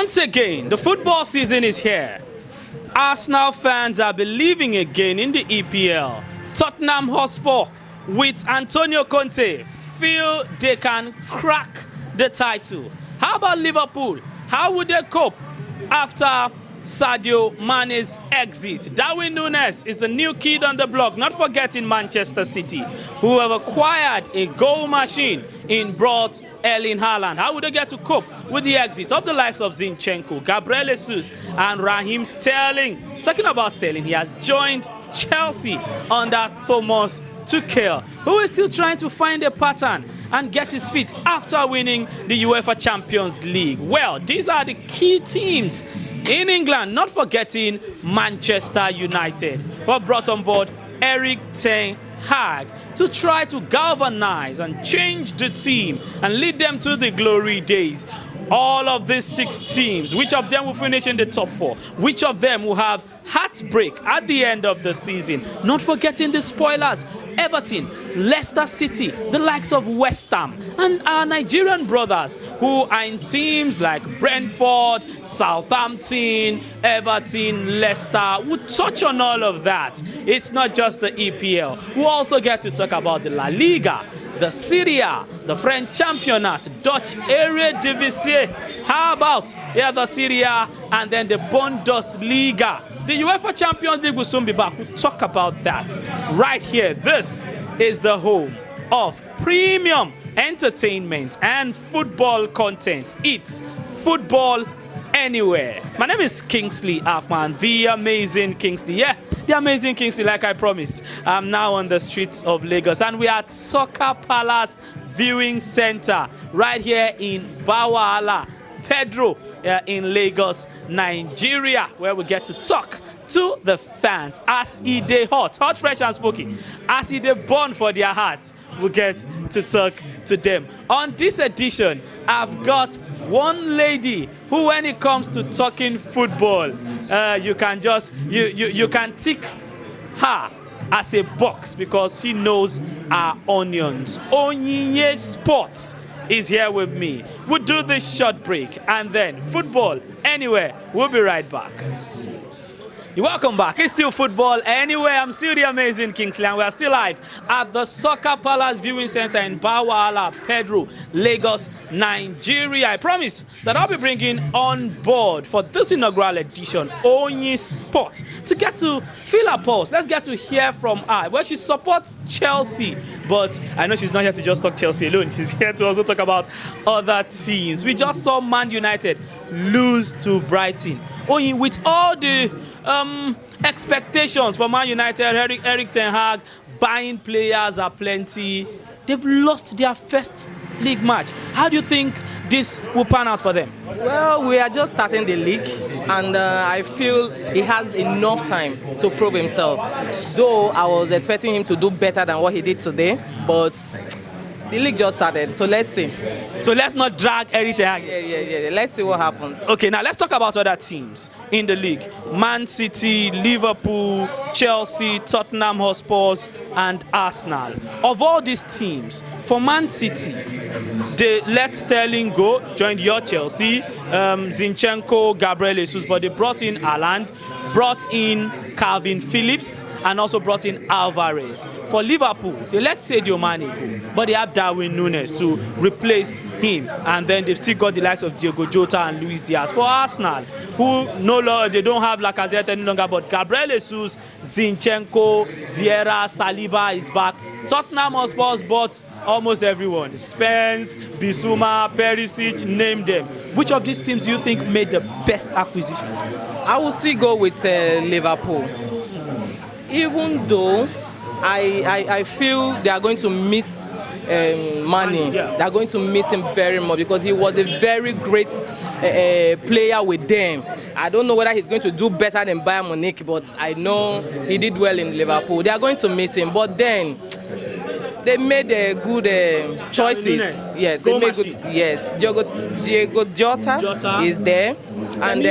Once again, the football season is here. Arsenal fans are believing again in the EPL. Tottenham Hotspur with Antonio Conte feel they can crack the title. How about Liverpool? How would they cope after Sadio Mane's exit? Darwin Núñez is the new kid on the block, not forgetting Manchester City, who have acquired a goal machine in brought Erling Haaland. How would they get to cope with the exit of the likes of Zinchenko, Gabriel Jesus, and Raheem Sterling? Talking about Sterling, he has joined Chelsea under Thomas Tuchel, who is still trying to find a pattern and get his feet after winning the UEFA Champions League. Well, these are the key teams in England, not forgetting Manchester United, who brought on board Erik ten Hag to try to galvanize and change the team and lead them to the glory days. All of these 6 teams, which of them will finish in the top 4? Which of them will have heartbreak at the end of the season? Not forgetting the spoilers: Everton, Leicester City, the likes of West Ham, and our Nigerian brothers who are in teams like Brentford, Southampton, Everton, Leicester. We'll touch on all of that. It's not just the EPL. We'll also get to talk about the La Liga, the Serie A, the French Championat, Dutch Eredivisie. How about the Serie A and then the Bundesliga? The UEFA Champions League will soon be back. We'll talk about that right here. This is the home of premium entertainment and football content. It's Football Anywhere. My name is Kingsley Akman, the amazing Kingsley. Yeah, the amazing Kingsley, like I promised. I'm now on the streets of Lagos, and we are at Soccer Palace Viewing Center right here in Bawala, Pedro, in Lagos, Nigeria, where we get to talk to the fans as they hot, fresh and smoky, as they burn for their hearts. We get to talk to them. On this edition, I've got one lady who, when it comes to talking football, you can just you can tick her as a box because she knows our onions. Onyinye Sports is here with me. We'll do this short break and then Football Anywhere. We'll be right back. Welcome back. It's still Football Anywhere. I'm still the amazing Kingsley, and we are still live at the Soccer Palace Viewing Center in Bawala, Pedro, Lagos, Nigeria. I promised that I'll be bringing on board for this inaugural edition Onyinye Sport to get to feel her pulse. Let's get to hear from her. Well, she supports Chelsea, but I know she's not here to just talk Chelsea alone. She's here to also talk about other teams. We just saw Man United lose to Brighton. Onyinye, with all the expectations for Man United, Erik ten Hag buying players are plenty. They've lost their first league match. How do you think this will pan out for them? Well, we are just starting the league, and I feel he has enough time to prove himself. Though I was expecting him to do better than what he did today, but the league just started, so let's see. So let's not drag Erik ten Hag. Yeah. Let's see what happens. Okay, now let's talk about other teams in the league. Man City, Liverpool, Chelsea, Tottenham Hotspur, and Arsenal. Of all these teams, for Man City, they let Sterling go, joined your Chelsea, Zinchenko, Gabriel Jesus, but they brought in Haaland, brought in Calvin Phillips, and also brought in Alvarez. For Liverpool, they let Sadio Mane go, but they have Darwin Núñez to replace him, and then they've still got the likes of Diogo Jota and Luis Diaz. For Arsenal, who no longer, they don't have Lacazette any longer, but Gabriel Jesus, Zinchenko, Vieira, Saliba is back. Tottenham Hotspur bought almost everyone. Spence, Bissouma, Perisic, name them. Which of these teams do you think made the best acquisition? I will still go with Liverpool. Even though I feel they are going to miss Mane. Yeah. They are going to miss him very much because he was a very great player with them. I don't know whether he's going to do better than Bayern Munich, but I know he did well in Liverpool. They are going to miss him, but then they made good choices. Yes, they made good. Yes, Diogo Jota is there, and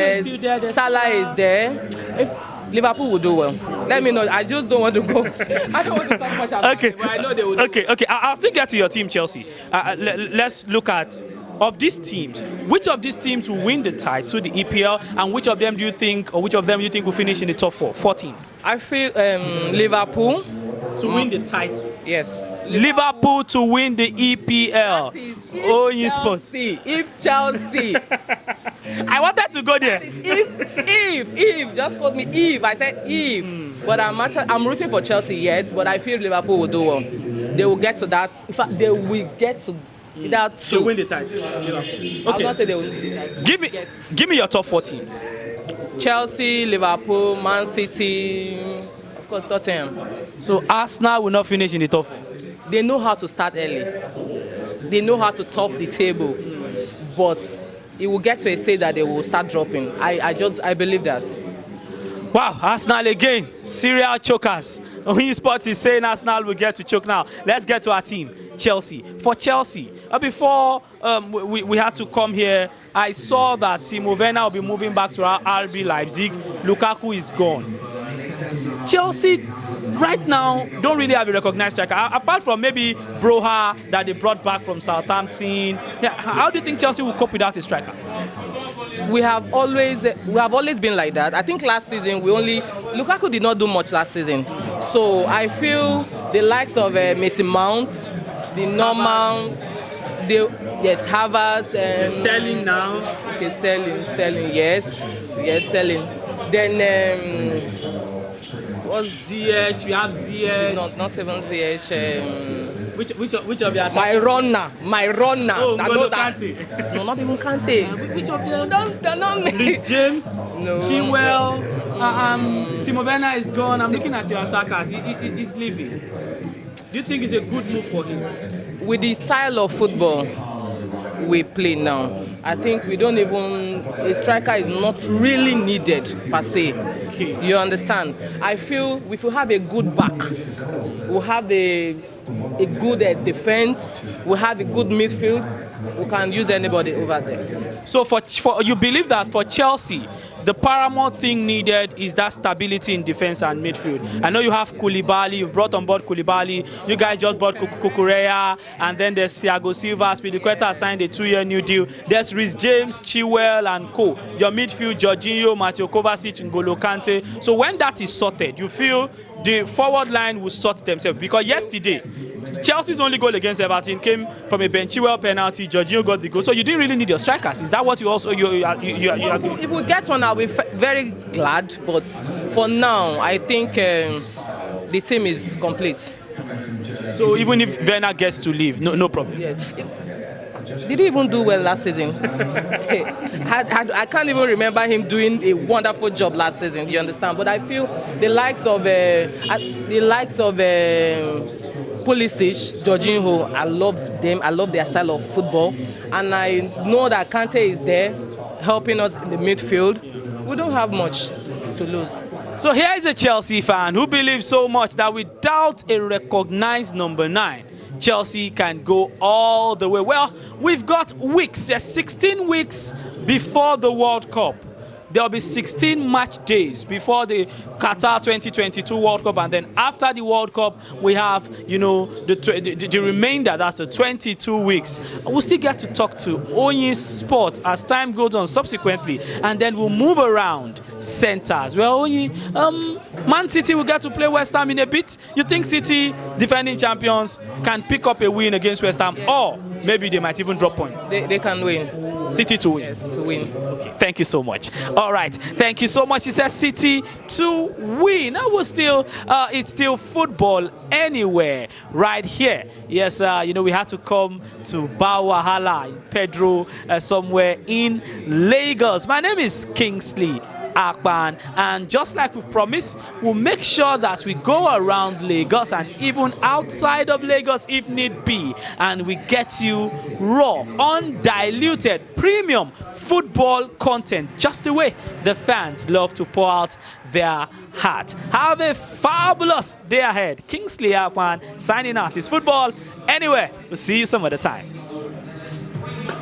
Salah is there. If Liverpool will do well. Let me know. I just don't want to go. I don't want to talk much about it, but I know they will do well. Okay. I'll still get to your team, Chelsea. Let's look at of these teams, which of these teams will win the title, the EPL, and which of them do you think, or which of them you think will finish in the top four? 4 teams. I feel Liverpool To win the title. Yes. Liverpool to win the EPL. Oh, you sports. If Chelsea. I wanted to go there. If, just called me if. I said if. But I'm rooting for Chelsea, yes, but I feel Liverpool will do well. They will get to that. In fact, they will get to that too. To win the title. Okay. I was not say they will win the title. Give me your top 4 teams. Chelsea, Liverpool, Man City, of course Tottenham. So Arsenal will not finish in the top 4. They know how to start early. They know how to top the table. But it will get to a stage that they will start dropping. I believe that. Wow, Arsenal again, serial chokers. Win Sports is saying Arsenal will get to choke now. Let's get to our team, Chelsea. For Chelsea, before we had to come here, I saw that Timo Werner will be moving back to RB Leipzig. Lukaku is gone. Chelsea right now don't really have a recognized striker, apart from maybe Broha that they brought back from Southampton. Yeah, how do you think Chelsea will cope without a striker? We have always been like that. I think last season Lukaku did not do much last season. So I feel the likes of Mason Mount, the Norman, Havertz, Sterling now. Okay, Sterling, yes, Sterling. Then what's Ziyech? We have Ziyech. Not even Ziyech. Which of your my runner. Oh, N'Golo Kante. No, not even Kante. Which of them? Don't Reece James, no. Chilwell, Timo Werner is gone. I'm looking at your attackers. He's leaving. Do you think it's a good move for him? With the style of football we play now, I think a striker is not really needed per se. Okay. You understand? I feel if we have a good back, we'll have a good defense, we'll have a good midfield, we can use anybody over there. So for you believe that for Chelsea, the paramount thing needed is that stability in defense and midfield. I know you have Koulibaly, you've brought on board Koulibaly, you guys just bought Kukureya, and then there's Thiago Silva, Spilicueta signed a 2-year new deal. There's Reece James, Chilwell, and co. Your midfield, Jorginho, Mateo Kovacic, N'Golo Kante. So when that is sorted, you feel the forward line will sort themselves. Because yesterday, Chelsea's only goal against Everton came from a Ben Chilwell penalty. Jorginho got the goal. So you didn't really need your strikers. Is that what you also... If we get one, I'll be very glad. But for now, I think the team is complete. So even if Werner gets to leave, no problem? Yes. Did he even do well last season? I can't even remember him doing a wonderful job last season. Do you understand? But I feel the likes of Pulisic, Jorginho, I love them. I love their style of football, and I know that Kante is there helping us in the midfield. We don't have much to lose. So here is a Chelsea fan who believes so much that without a recognized number 9, Chelsea can go all the way. Well, we've got weeks, 16 weeks before the World Cup. There'll be 16 match days before the Qatar 2022 World Cup, and then after the World Cup, we have, the remainder, that's the 22 weeks. We'll still get to talk to Oyin Sport as time goes on subsequently, and then we'll move around centers. Well, Oyin, Man City will get to play West Ham in a bit. You think City, defending champions, can pick up a win against West Ham, or maybe they might even drop points? They can win. City to win? Yes, to win. Okay, thank you so much. All right, thank you so much. He says City to win. I was still, it's still football anywhere right here. Yes, we had to come to Bawahala in Pedro, somewhere in Lagos. My name is Kingsley Akpan, and just like we promised, we'll make sure that we go around Lagos and even outside of Lagos if need be, and we get you raw, undiluted, premium football content, just the way the fans love to pour out their heart. Have a fabulous day ahead. Kingsley Akpan signing out. It's football anywhere. We'll see you some other time.